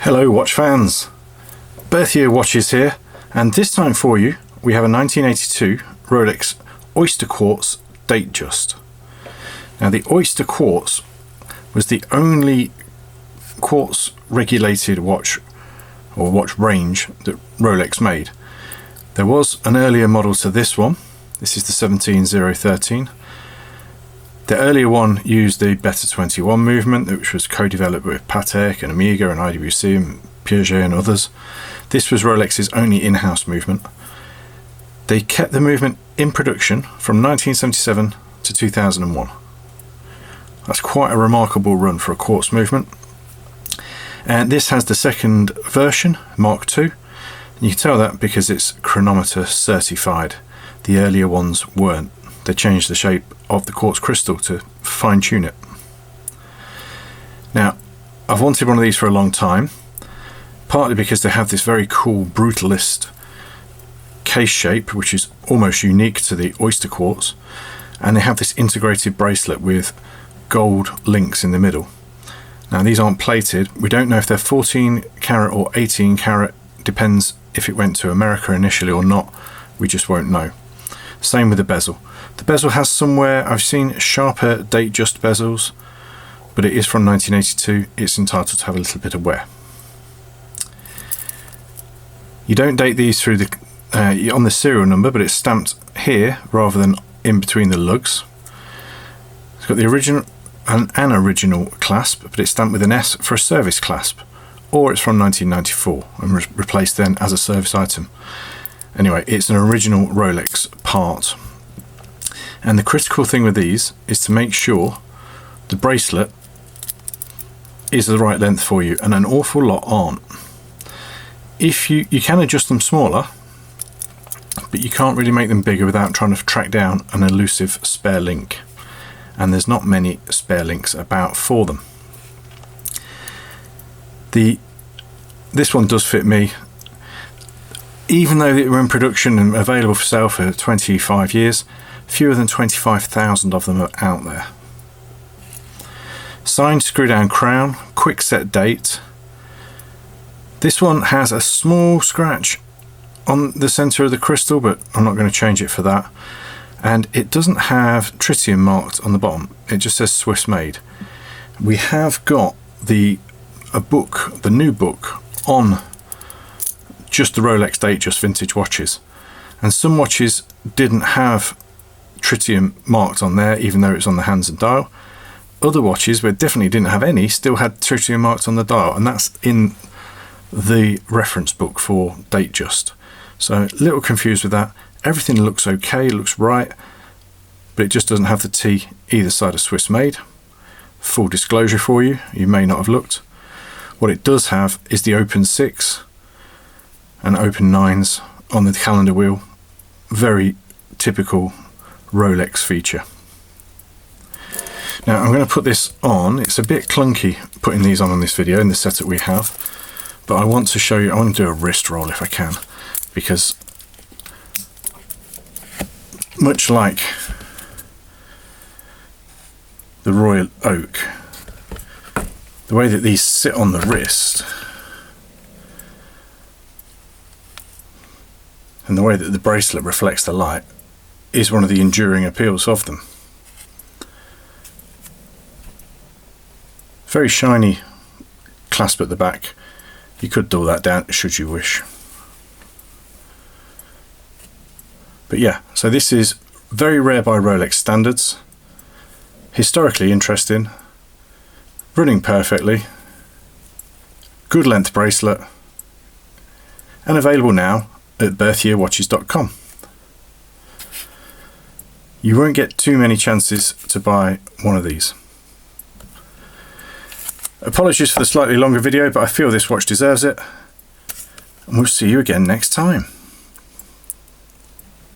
Hello watch fans, birth year watches here, and this time for you we have a 1982 Rolex Oysterquartz datejust. Now the Oysterquartz was the only quartz regulated watch or watch range that Rolex made. There was an earlier model to this one. This is the 17013. The earlier one used the Beta 21 movement, which was co-developed with Patek and Omega and IWC and Piaget and others. This was Rolex's only in-house movement. They kept the movement in production from 1977 to 2001. That's quite a remarkable run for a quartz movement. And this has the second version, Mark II. And you can tell that because it's chronometer certified. The earlier ones weren't. They changed the shape of the quartz crystal to fine-tune it. Now, I've wanted one of these for a long time, partly because they have this very cool brutalist case shape, which is almost unique to the Oysterquartz, and they have this integrated bracelet with gold links in the middle. Now, these aren't plated. We don't know if they're 14 karat or 18 karat, depends if it went to America initially or not. We just won't know. Same with the bezel. The bezel has somewhere, I've seen sharper datejust bezels, but it is from 1982. It's entitled to have a little bit of wear. You don't date these through the on the serial number, but it's stamped here rather than in between the lugs. It's got the original an original clasp, but it's stamped with an S for a service clasp, or it's from 1994 and replaced then as a service item. Anyway, it's an original Rolex part. And the critical thing with these is to make sure the bracelet is the right length for you, and an awful lot aren't. If you can adjust them smaller, but you can't really make them bigger without trying to track down an elusive spare link. And there's not many spare links about for them. This one does fit me. Even though they were in production and available for sale for 25 years, fewer than 25,000 of them are out there. Signed screw down crown, quick set date. This one has a small scratch on the center of the crystal, but I'm not going to change it for that. And it doesn't have tritium marked on the bottom. It just says Swiss made. We have got the new book on just the Rolex Datejust vintage watches, and some watches didn't have tritium marked on there, even though it's on the hands and dial. Other watches, where definitely didn't have any, still had tritium marked on the dial, and that's in the reference book for Datejust. So a little confused with that. Everything looks okay, looks right, but it just doesn't have the T either side of Swiss made. Full disclosure for you, you may not have looked. What it does have is the open 6 and open 9s on the calendar wheel. Very typical Rolex feature. Now I'm going to put this on. It's a bit clunky putting these on this video in the setup we have, but I want to show you. I want to do a wrist roll if I can, because much like the Royal Oak, the way that these sit on the wrist and the way that the bracelet reflects the light is one of the enduring appeals of them. Very shiny clasp at the back. You could dull that down should you wish. But yeah, so this is very rare by Rolex standards. Historically interesting. Running perfectly. Good length bracelet. And available now at birthyearwatches.com. You won't get too many chances to buy one of these. Apologies for the slightly longer video, but I feel this watch deserves it. And we'll see you again next time.